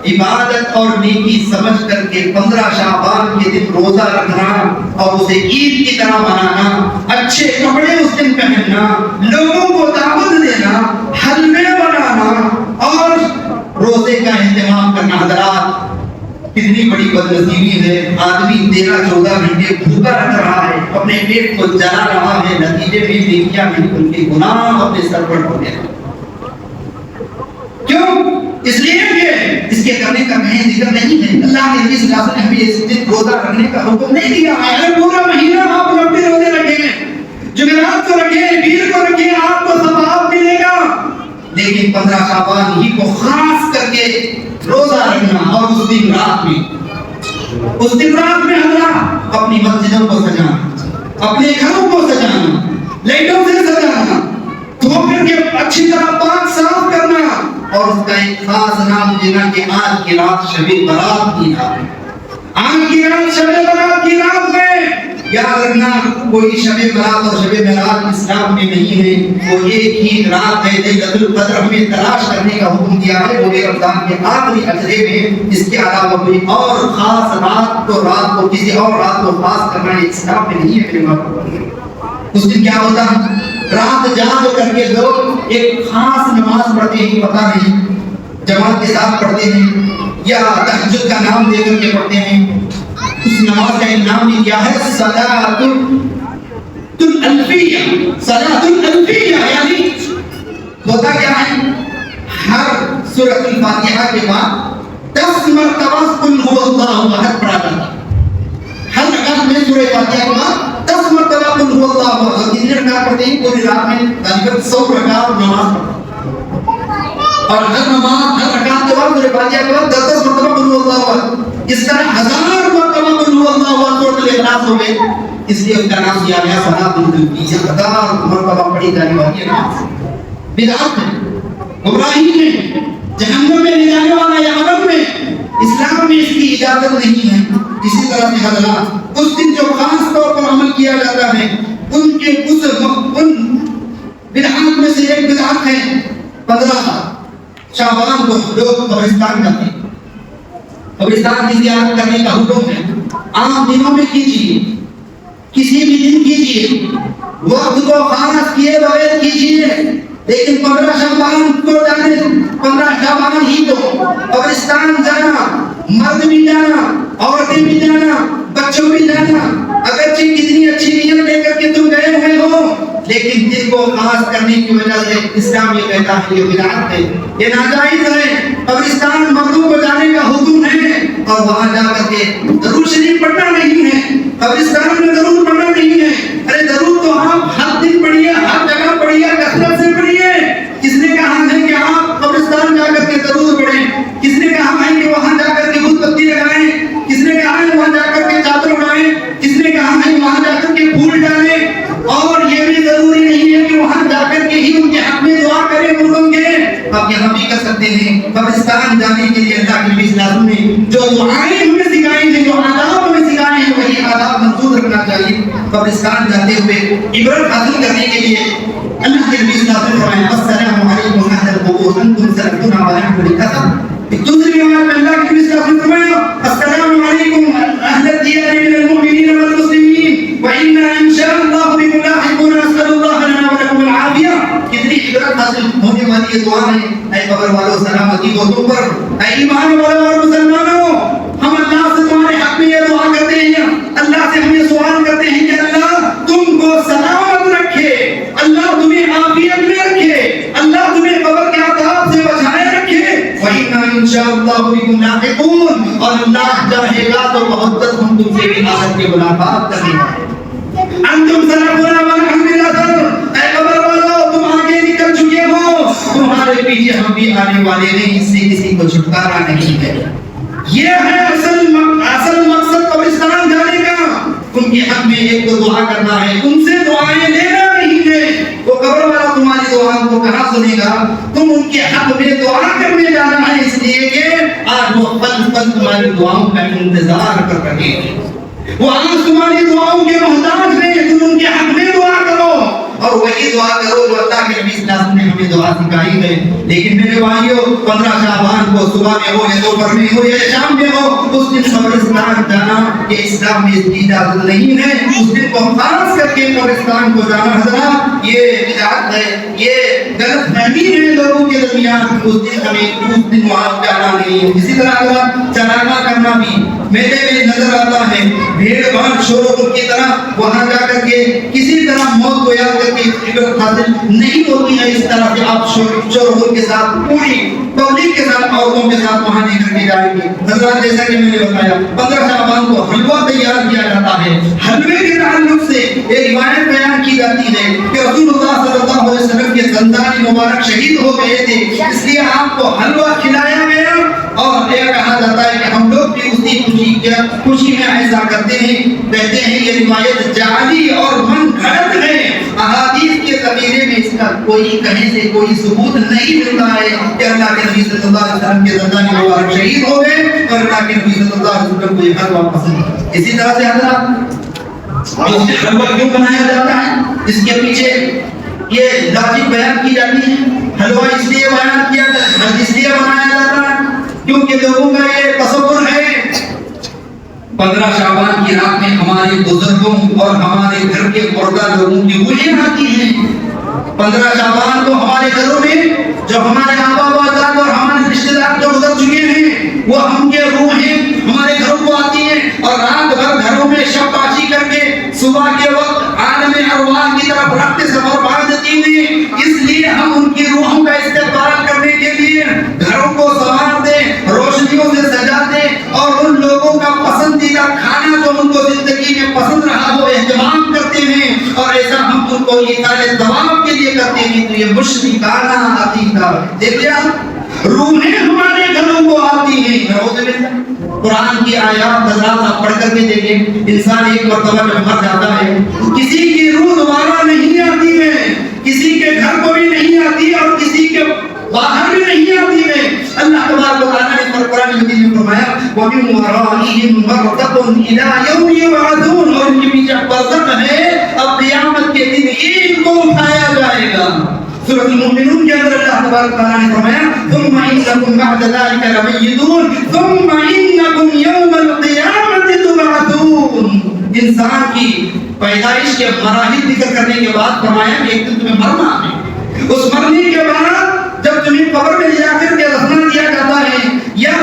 عبادت اور نیکی سمجھ کر کے 15 شعبان کے دن روزہ رکھنا اور اسے عید کی طرح منانا اچھے کپڑے اس دن پہننا لوگوں کو دعوت دینا حلوے بنانا اور روزے کا اہتمام کرنا حضرات کتنی بڑی بدنصیبی ہے آدمی 13-14 گھنٹے بھوکا رکھ رہا ہے اپنے پیٹ کو جلا رہا ہے نتیجے میں نیکیاں نہیں ان کے گناہ اپنے سر پر ڈال رہے ہیں کیوں اس لیے کہ اس کے کرنے کا کہیں ذکر نہیں ہے اللہ کے نبی صلی اللہ علیہ وسلم نے ہمیں اس دن روزہ رکھنے کا حکم نہیں دیا ہے اگر پورا مہینہ آپ لمبے روزے رکھیں جمعرات کو رکھیں پیر کو رکھیں آپ کو ثواب ملے گا لیکن 15 شعبان ہی کو خاص کر کے روزہ رکھنا اور اس دن رات میں حضرات اپنی مسجدوں کو سجانا اپنے گھروں کو سجانا لائٹوں سے سجانا دھو کر کے اچھی طرح پاک صاف کرنا اور اس کا ایک خاص نام دینا کہ آج کی رات شب برات کی رات ہے آج کی رات شب برات کی رات ہے یاد رکھنا کوئی شب برات اور شب معراج اسلام میں نہیں ہے وہ ایک ہی رات ہے لیلۃ القدر ہمیں تلاش کرنے کا حکم دیا ہے وہ رمضان کے آخری اشرے میں اس کے علاوہ کوئی اور خاص رات کو کسی اور رات کو خاص کرنا اسلام میں نہیں ہے اس دن کیا ہوتا ہے رات جاگ کر کے لوگ ایک خاص نماز پڑھتے ہیں پتہ نہیں جماعت کے ساتھ پڑھتے ہیں یا تہجد کا نام دے کر کے پڑھتے ہیں اس نماز کا نام بھی کیا ہے صلاۃ الالفیہ یعنی ہوتا کیا ہے؟ ہر سورۃ الفاتحہ کے بعد 10 مرتبہ قل هو اللہ احد پڑھا جاتا ہے. ہر رکعت میں سورہ فاتحہ کے بعد 10 مرتبہ قل هو اللہ احد. کتنی رکعت پڑھتے ہیں؟ پوری رات میں تقریباً 100 رکعت نماز پڑھتے ہیں. اور ہر نماز ہر رکعت کے بعد سورہ فاتحہ کے بعد 10 مرتبہ قل هو اللہ احد. اس طرح 1000 مرتبہ قل هو اللہ احد سورۃ الاخلاص ہو گئے. اس لیے اس کا نام دیا گیا صلاۃ التوفیق. 1000 مرتبہ پڑھی جانے والی نماز بدعت ہے، گمراہی ہے، جہنم میں لے جانے والا ہے. عمل میں اسلام میں اس کی اجازت نہیں ہے. اسی طرح سے حضرات اس دن جو خاص طور پر عمل کیا جاتا ہے ان کے ان بدعات میں سے ایک بدعت ہے 15 شعبان کو لوگ قبرستان جاتے ہیں. قبرستان کی زیارت کرنے کا حکم ہے. عام دنوں میں کیجیے، کسی بھی دن کیجیے، وقت کو خاص کیے بغیر کیجیے، لیکن 15 شعبان کو جانے 15 شعبان ہی تو قبرستان جانا، مرد بھی جانا، عورتیں بھی جانا، بچوں بھی جانا. اگرچہ کتنی اچھی نیت لے کر کے تم گئے ہوئے ہو، لیکن دن کو خاص کرنے کی وجہ سے اسلام یہ کہتا ہے یہ بدعت ہے، یہ ناجائز ہے. قبرستان مردوں کو جانے کا حکم ہے اور وہاں جا کر کے درود شریف پڑھنا نہیں ہے. قبرستان میں درود پڑھنا نہیں ہے. ارے درود تو آپ ہر دن پڑھیے، ہر جگہ پڑھیے، کثرت سے پڑھیے. کس نے کہا ہے کہ آپ قبرستان جا کر کے درود پڑھیں؟ کس نے کہا ہے کہ وہاں جا کر کے دودھ پتی لگائیں؟ کس نے کہا ہے وہاں جا کر کے چادر اڑائیں؟ کس نے کہا ہے وہاں جا کر کے پھول ڈالیں؟ اور یہ بھی ضروری نہیں ہے کہ وہاں جا کر کے ہی ان کے حق میں دعا کریں مردوں کے. آپ یہاں بھی کر سکتے ہیں. قبرستان جانے کے لیے اللہ کے نبی صلی اللہ علیہ وسلم نے جو دعائیں ہمیں سکھائی ہیں، جو آداب ہمیں سکھائے ہیں، وہی آداب منسوخ رکھنا چاہیے. قبرستان جاتے ہوئے عبرت حاصل کرنے کے لیے اللہ کے نبی صلی اللہ علیہ وسلم فرمایا السلام علیکم اہل القبور انتم سلفتون ونحن للاسف. ایک دوسری روایت میں اللہ کے نبی صلی اللہ علیہ وسلم فرمایا السلام علیکم اہل الديار من المؤمنین والمسلمین وانا ان شاء اللہ بكم لاحقون نسأل اللہ لنا ولكم العافیہ. کتنی عبرت حاصل ہونے والی یہ دعا ہے. اے قبر والوں سلامتی ہو تم پر. اے ایمان والوں اور مسلمانوں، ہم اللہ سے تمہارے حق میں یہ دعا کرتے ہیں، اللہ سے ہم یہ سوال کرتے ہیں کہ اللہ تم کو سلامت رکھے، اللہ تمہیں عافیت میں رکھے، اللہ تمہیں قبر کے عذاب سے بچائے رکھے. وَإِنَّا إِن شَاءَ اللَّهُ بِكُمْ لَاحِقُونَ. اور اللہ چاہے گا تو بہت جلد ہم تم سے بھی آخرت کی ملاقات کریں گے. انتم سلفنا ونحن للاسف. اے قبر والوں تم آگے نکل چکے ہو، تمہارے پیچھے ہم بھی آنے والے نہیں. اس سے کسی کو چھٹکارا نہیں ہے. یہ ہے اصل مقصد قبرستان جانے کا. ان کے حق میں ایک تو دعا کرنا ہے، ان سے دعائیں لینا نہیں ہے. وہ قبر والا تمہاری دعا کو کہاں سنے گا؟ تم ان کے حق میں دعا کرنے جانا ہے، اس لیے کہ آج وہ پل پل تمہاری دعاؤں کا انتظار کر رہے ہیں. وہ آج تمہاری دعاؤں کے محتاج ہیں. تم ان کے حق میں دعا کرو اور وہی دعا کرو جو اللہ کے نبی صلی اللہ علیہ وسلم نے ہمیں دعا سکھائی ہے. لیکن میرے بھائیوں 15 شعبان کو صبح میں ہو یا دوپہر میں ہو یا شام میں ہو اس دن قبرستان جانا یہ اسلام میں اس کی اجازت نہیں ہے. اس دن کو خاص کر کے قبرستان کو جانا حضرات یہ بدعت ہے، یہ غلط فہمی ہے لوگوں کے درمیان. اس دن ہمیں اس دن وہاں جانا نہیں ہے. اسی طرح حضرات چلانا کرنا بھی میلے میں نظر آتا ہے، بھیڑ بھاڑ شور و غل کی طرح وہاں جا کر کے کسی طرح موت کو یاد کر کے عبرت حاصل نہیں ہوتی ہے. اس طرح سے آپ شور و غل کے ساتھ پوری پبلک کے ساتھ عورتوں کے ساتھ وہاں نہیں کر کے جائیں گے. حضرات جیسا کہ میں نے بتایا 15 شعبان کو حلوہ تیار کیا جاتا ہے. حلوے کے تعلق سے ایک روایت بیان کی جاتی ہے کہ رسول اللہ صلی اللہ علیہ وسلم کے زندان مبارک شہید ہو گئے تھے، اس لیے آپ کو حلوہ کھلایا گیا اور یہ کہا جاتا ہے کہ ہم لوگ بھی اسی خوشی میں ایسا کرتے ہیں. کہتے ہیں یہ روایت جعلی اور من گھڑت ہے. احادیث کے ذخیرے میں اس کا کوئی کہیں سے کوئی ثبوت نہیں ملتا ہے کہ اللہ کے نبی صلی اللہ علیہ وسلم کے زندان مبارک شہید ہو گئے اور اللہ کے نبی صلی اللہ علیہ وسلم کو یہ حلوہ پسند. اسی طرح سے حضرات حلوہ کیوں بنایا جاتا ہے اس کے پیچھے یہ لاجک بیان کی جاتی ہے. حلوہ اس لیے بیان کیا جاتا ہے، اس لیے بنایا جاتا ہے کیونکہ لوگوں کا یہ تصور ہے 15 شعبان کی رات میں ہمارے بزرگوں اور ہمارے گھر کے مردہ لوگوں کی روحیں آتی ہیں. 15 شعبان کو ہمارے گھروں میں جو ہمارے آبا و اجداد اور ہمارے رشتے دار جو گزر چکے ہیں وہ ہم کے روحیں ہمارے گھروں کو آتی ہیں اور رات بھر گھروں میں شب باشی کر کے صبح کے وقت عالم ارواح کی طرف رخت سفر باندھتی ہیں. اس لیے ہم ان کی روحوں نعوذ باللہ. قرآن کی آیات حضرات آپ پڑھ کر کے دیکھیں، انسان ایک مرتبہ جب مر جاتا ہے کسی کی روح دوبارہ نہیں آتی ہے، کسی کے گھر کو بھی نہیں آتی اور کسی کے باہر بھی نہیں آتی ہے. اللہ تبارک و تعالیٰ نے قرآن مجید میں فرمایا وَمِن وَرَائِهِمْ بَرْزَخٌ إِلَىٰ يَوْمِ يُبْعَثُونَ، اور ان کے پیچھے برزخ ہے، اب قیامت کے دن ان کو اٹھایا جائے گا. سورۃ المؤمنون کے اندر اللہ تبارک و تعالیٰ نے فرمایا ثُمَّ إِنَّكُمْ بَعْدَ ذَلِكَ لَمَيِّتُونَ ثُمَّ إِنَّكُمْ يَوْمَ الْقِيَامَةِ تُبْعَثُونَ. انسان کی پیدائش کے مراحل ذکر کرنے کے بعد فرمایا کہ ایک دن تمہیں مرنا ہے، اس مرنے کے بعد جب تمہیں قبر میں لے جا کر کے دفنا دیا جاتا ہے یا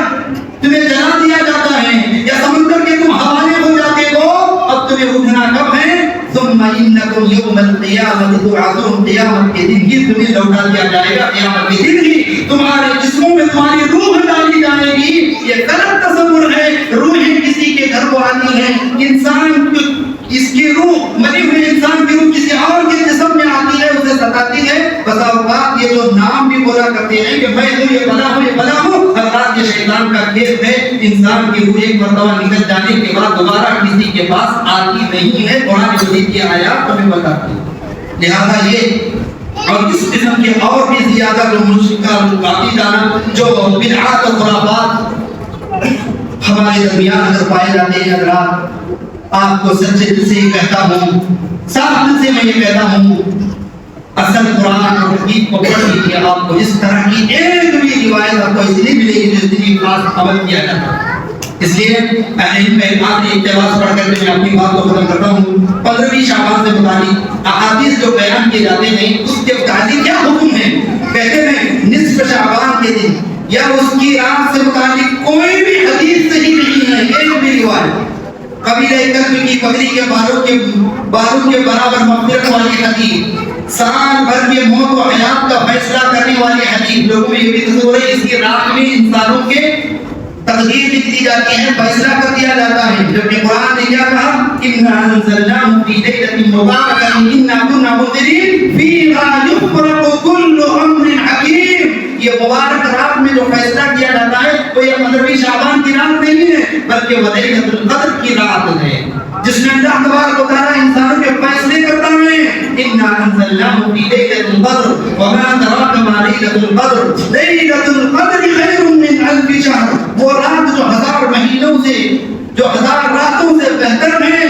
تمہیں جلا دیا جاتا ہے یا سمندر کے تم حوالے ہو جاتے ہو، اب تمہیں اٹھنا کب ہے؟ ثم انکم یوم القیامۃ تبعثون، قیامت کے دن ہی تمہیں لوٹا دیا جائے گا. قیامت کے دن ہی تمہارے جسموں میں تمہاری روح ڈالی جائے گی. یہ غلط تصور ہے. روحیں کسی کے گھر کو آتی ہیں، انسان اس کی روح، مری ہوئے انسان کی روح کسی اور کے جسم میں آتی ہے، اسے ستاتی ہے. بسا اوقات یہ جو نام بھی بولا کرتے ہیں کہ میں ہوں، یہ بلا ہوں، یہ بلا ہوں، حضرات یہ شیطان کا کھیل ہے. انسان کی روح ایک مرتبہ نکل جانے کے بعد دوبارہ کسی کے پاس آتی نہیں ہے. قرآن مجید کی آیات ہمیں بتاتی ہے. لہذا یہ اور اس قسم کے اور بھی زیادہ جو مشرکات جانا جو بدعات اور خرافات ہمارے درمیان اگر پائے جاتے ہیں، حضرات آپ کو سچے دل سے یہ کہتا ہوں، صاف دل سے میں یہ کہتا ہوں، اصل قرآن اور حدیث کو پڑھ لیجیے. آپ کو اس طرح کی ایک بھی روایت آپ کو اس لیے ملے گی جس کی خاص عمل کیا جاتا ہے. اس لیے علم میں آخری اقتباس پڑھ کر کے میں اپنی بات کو ختم کرتا ہوں. 15ویں شعبان سے متعلق احادیث جو بیان کیے جاتے ہیں اس کے متعلق کیا حکم ہے؟ کہتے ہیں نصف شعبان کے دن یا اس کی رات سے متعلق کوئی بھی حدیث صحیح نہیں ہے، ایک بھی روایت. قبیلہ کلب کی بکری کے بالوں کے برابر مغفرت والی حدیث، سال بھر کے موت و حیات کا فیصلہ کرنے والی حدیث. لوگوں میں یہ بھی تصور ہے اس کی رات میں انسانوں کے تقدیر لکھ دی جاتی ہے، فیصلہ کر دیا جاتا ہے. جبکہ قرآن نے کیا کہا؟ اِنَّا أَنزَلْنَاهُ فِي لَيْلَةٍ مُبَارَكَةٍ إِنَّا كُنَّا مُنذِرِينَ فِيهَا يُفْرَقُ كُلُّ أَمْرٍ حَكِيمٍ. یہ مبارک رات میں جو فیصلہ کیا جاتا ہے وہ یہ 15ویں شعبان کی رات نہیں ہے بلکہ وہ لیلۃ القدر کی رات ہے جس میں اللہ تبارک و تعالیٰ انسانوں کے فیصلے کرتا ہے. اِنَّا أَنزَلْنَاهُ فِي لَيْلَةِ الْقَدْرِ وَمَا أَدْرَاكَ مَا لَيْلَةُ الْقَدْرِ لَيْلَةُ الْقَدْرِ خَيْرٌ مِّنْ أَلْفِ شَهْرٍ. وہ رات جو 1000 مہینوں سے، جو 1000 راتوں سے بہتر ہے،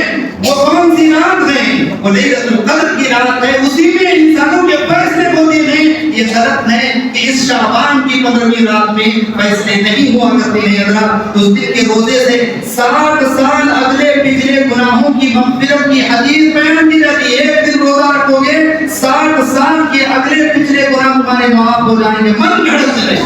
وہ کون سی رات ہے؟ وہ لیلۃ القدر کی رات ہے. اسی میں انسانوں کے فیصلے ہوتے ہیں. یہ غلط ہے کہ اس شعبان کی 15ویں رات میں فیصلے نہیں ہوا کرتے ہیں. حضرات اس دن کے روزے سے 60 سال اگلے پچھلے گناہوں کی مغفرت کی حدیث بیان کی جاتی ہے. ایک دن روزہ رکھو گے 60 سال کے اگلے پچھلے گناہ تمہارے معاف ہو جائیں گے. من گھڑت رہے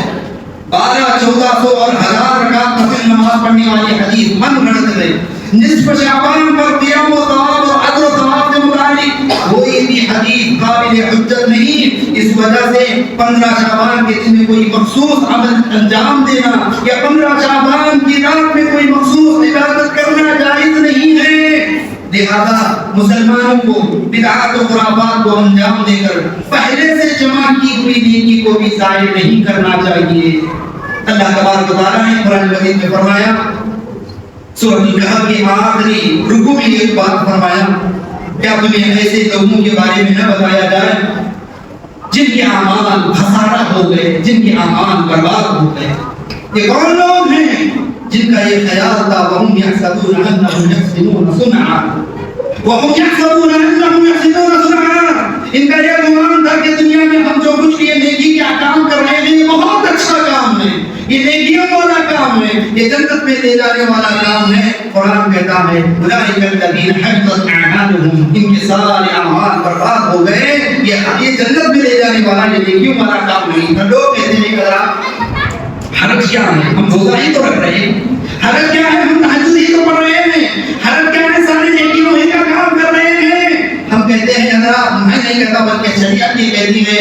1200-1400 اور 1000 رکعت نفل نماز پڑھنے والی حدیث من گھڑت رہے. نصف شعبان پر قیام و ثواب اور اجر و ثواب سے متعلق کوئی بھی حدیث قابل حجت نہیں. اس وجہ سے 15 شعبان کے دن میں کوئی مخصوص عمل انجام دینا یا 15 شعبان کی رات میں کوئی مخصوص عبادت کرنا جائز نہیں ہے. لہذا مسلمانوں کو بدعات و خرافات کو انجام دے کر پہلے سے جمع کی ہوئی نیکی کو بھی ضائع نہیں کرنا چاہیے. اللہ تبارک و تعالیٰ نے قرآن مجید میں فرمایا، سورۃ الکہف کے آخری رکوع میں ایک بات فرمایا، کیا تمہیں ایسے لوگوں کے بارے میں نہ بتایا جائے جن کے اعمال خسارہ ہو گئے، جن کے اعمال برباد ہو گئے؟ یہ کون لوگ ہیں جن کا یہ خیال تھا وَهُمْ يَحْسَبُونَ أَنَّهُمْ يَحْسِنُونَ صُنْعًا وَهُمْ يَحْسَبُونَ أَنَّهُمْ يَحْسِنُونَ صُنْعًا. ان کا یہ گمان تھا کہ دنیا میں ہم جو کچھ یہ نیکی کے کام کر رہے ہیں یہ بہت اچھا کام ہے، یہ نیکیوں والا کام ہے، یہ جنت میں لے جانے والا کام ہے. قرآن کہتا ہے أُولَٰئِكَ الَّذِينَ حَبِطَتْ أَعْمَالُهُمْ، ان کے سارے اعمال برباد ہو گئے. یہ جنت میں لے جانے والا یہ نیکیوں والا کام نہیں تھا. لوگ کہتے ہیں کہ حرج کیا ہے، ہم روزہ ہی تو رکھ رہے ہیں، حرج کیا ہے، ہم تہجد ہی تو پڑھ رہے ہیں، حرج کیا ہے، سارے نیکیوں ہی کا کام کر رہے ہیں. ہم کہتے ہیں حضرات، میں نہیں کہتا بلکہ شریعت یہ کہتی ہے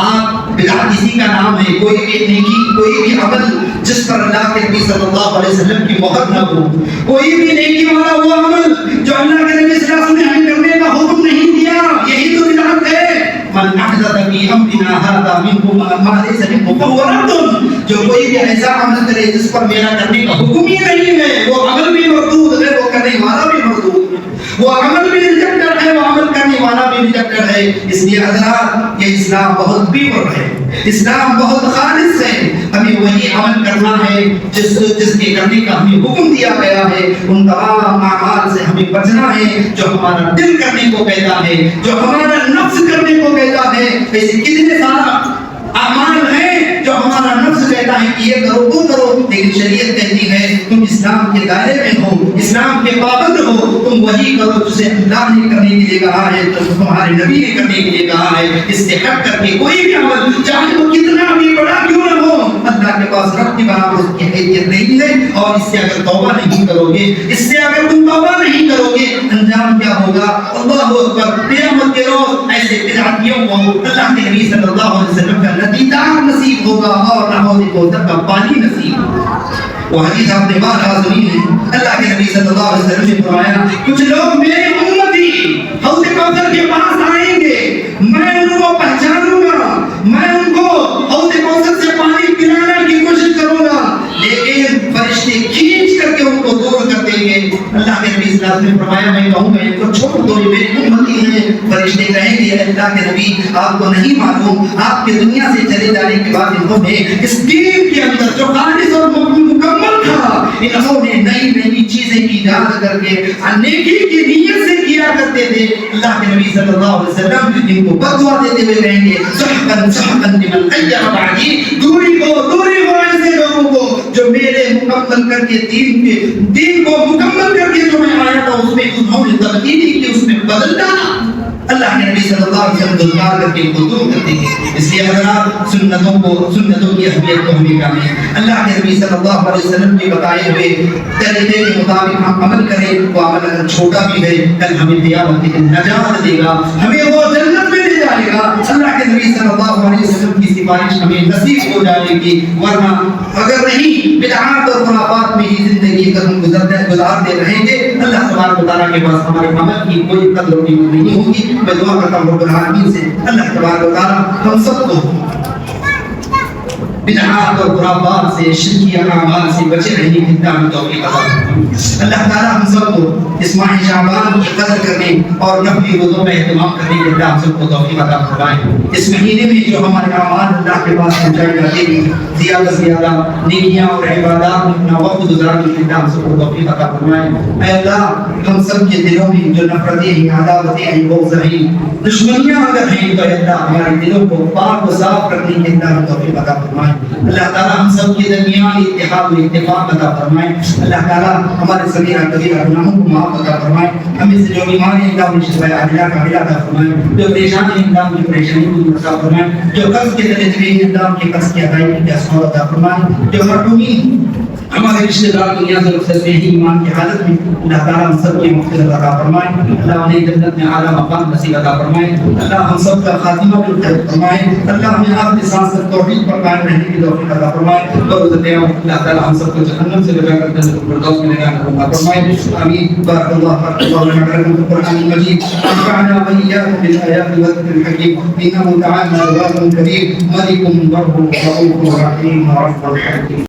آپ بدعت کسی کا نام ہے، کوئی بھی نیکی، کوئی بھی عمل جس پر اللہ اللہ کے نبی صلی اللہ علیہ وسلم کی مہر نہ ہو، کوئی بھی نیکی والا وہ عمل جو اللہ کے نبی صلی اللہ علیہ وسلم نے ہمیں کرنے کا حکم نہیں دیا، یہی تو بدعت ہے۔ من احدث فی امرنا ھذا منه ما ليس منه فهو رد، جو کوئی بھی ایسا عمل کرے جس پر میرا کرنے کا حکم ہی نہیں ہے، وہ عمل بھی مردود ہے، وہ کرنے والا بھی مردود ہے، وہ عمل بھی ریجیکٹڈ ہے، وہ عمل کرنے والا بھی ریجیکٹڈ ہے۔ اس لیے حضرات یہ اسلام بہت پیور ہے، اسلام بہت خالص ہے، ہمیں وہی عمل کرنا ہے جس کے کرنے کا ہمیں حکم دیا گیا ہے۔ ان تمام اعمال سے ہمیں بچنا ہے جو ہمارا دل کرنے کو کہتا ہے، جو ہمارا نفس کرنے کو کہتا ہے۔ ایسے کتنے سارا اعمال ہیں جو ہمارا نفس کہتا ہے کہ یہ کرو وہ کرو، لیکن شریعت کہتی ہے تم اسلام کے دائرے میں ہو، اسلام کے پابند ہو، تم وہی کرو جسے اللہ نے کرنے کے لیے کہا ہے، تو تمہارے نبی نے کرنے کے لیے کہا ہے۔ اس سے ہٹ کر کے کوئی بھی عمل چاہے وہ کتنا بھی بڑا کیوں نہ ہو، اللہ کے پاس رب کی برابر اس کی حیثیت نہیں ہے۔ اور اس سے اگر توبہ نہیں کرو گے، اس سے اگر تم توبہ نہیں کرو گے، انجام کیا ہوگا؟ اللہ اکبر، قیامت کے روز ایسے بدعتیوں کو اللہ کے نبی صلی اللہ علیہ وسلم کا نتیجہ نصیب ہوگا اور نحوض کوثر کا پانی نصیب ہوگا۔ وہ حدیث آپ نے بار حاضرین ہے، اللہ کے نبی صلی اللہ علیہ وسلم نے فرمایا کچھ لوگ میرے امتی حوض کوثر کے پاس آئیں گے، میں ان کو پہچانوں گا، میں ان کو حوض کوثر سے پانی پلانے کی کوشش کروں گا، لیکن فرشتے کھینچ کر کے ان کو دور کر دیں گے۔ اللہ کے نبی صلی اللہ علیہ وسلم نے فرمایا میں کہوں گا ان کو چھوڑ دو، یہ میری امتی ہیں۔ فرشتے کہیں گے اللہ کے نبی آپ کو نہیں معلوم، آپ کے دنیا سے چلے جانے کے بعد انہوں نے اس دین کے اندر جو خالص اور مکمل تھا، انہوں نے نئی نئی چیزیں ایجاد کر کے نیکی کی نیت سے کیا کرتے تھے۔ اللہ کے نبی صلی اللہ علیہ وسلم ان کو بددعا دیتے ہوئے کہیں گے سحقا سحقا لمن غیر بعدی، دوری ہو ایسے لوگوں کو جو میرے مکمل کر کے دین کو مکمل کر کے جو میں آیا تھا اس میں انہوں نے تبدیلی کی، اس میں بدل ڈالا۔ اللہ کے نبی صلی اللہ علیہ وسلم دلدار کر کے ان کو دور کرتے ہیں۔ اس لیے حضرات سنتوں کی اہمیت کو ہمیں جانیں، اللہ کے نبی صلی اللہ علیہ وسلم کے بتائے ہوئے طریقے کے مطابق ہم عمل کریں، وہ عمل اگر چھوٹا بھی ہے کل ہمیں قیامت کے دن نجات دے گا، ہمیں وہ جنت میں لے جائے گا۔ اللہ کے نبی صلی اللہ علیہ وسلم کی سفارش ہمیں نصیب ہو جائے گی، ورنہ اگر نہیں بدعات اور خرافات میں ہی زندگی اگر ہم گزارتے رہیں گے، اللہ تبارک و تعالیٰ کے پاس ہمارے عمل کی کوئی قدر و قیمت نہیں ہوگی۔ میں دعا کرتا ہوں رب العالمین سے اللہ تبارک و تعالیٰ ہم سب کو بدعات اور خرافات سے، شرکیہ اعمال سے بچے رہنے کی توفیق عطا فرمائے۔ اللہ تعالیٰ ہم سب کو اس ماہ شعبان کی قدر کرنے اور نفلی روزوں میں اہتمام کرنے کے لیے ہم سب کو توفیق عطا فرمائے۔ اس مہینے میں جو ہمارے اعمال اللہ کے پاس پہنچائے جاتے ہیں، زیادہ سے زیادہ نیکیاں اور عبادات میں اپنا وقت گزارنے کے لیے ہم سب کو توفیق عطا فرمائے۔ اے اللہ ہم سب کے دلوں میں جو نفرتیں ہیں، عداوتیں ہیں، بغض ہیں، دشمنیاں اگر ہیں تو اللہ ہمارے دلوں کو پاک و صاف کرنے کے لیے توفیق عطا فرمائے۔ اللہ تعالیٰ ہم سب کے درمیان اتحاد و اتفاق عطا فرمائے۔ اللہ تعالیٰ ہمارے صغیرہ کبیرہ گناہوں کو معاف عطا فرمائے۔ ہمیں سے جو بیماری اللہ ان شفاء عاجلہ کا عطا فرمائے، جو پریشانی اللہ کی پریشانی کو عطا فرمائے، جو قرض کے تلے دبے اللہ کے قرض کی ادائیگی کی اسباب عطا فرمائے، جو مرحومین ہمارے رشتہ دار دنیا سے رخصت ہوئے ہیں ایمان کی حالت میں، اللہ تعالیٰ ہم سب کی مغفرت عطا فرمائے، اللہ انہیں جنت میں اعلیٰ مقام نصیب عطا فرمائے، اللہ ہم سب کا خاتمہ بھی خیر فرمائے، اللہ ہمیں آپ کے ساتھ توحید پر قائم رہنے کی توفیق عطا فرمائے، اور اللہ تعالیٰ ہم سب کو جہنم سے بچا کر جنت الفردوس میں لے جانا عطا فرمائے۔ آمین۔ بارک اللہ لنا ولکم في القرآن المجيد، ونفعنا وإياكم بالآيات والذكر الحكيم، إنه تعالى جواد كريم، ملك بر رؤوف رحيم ورب الحكيم۔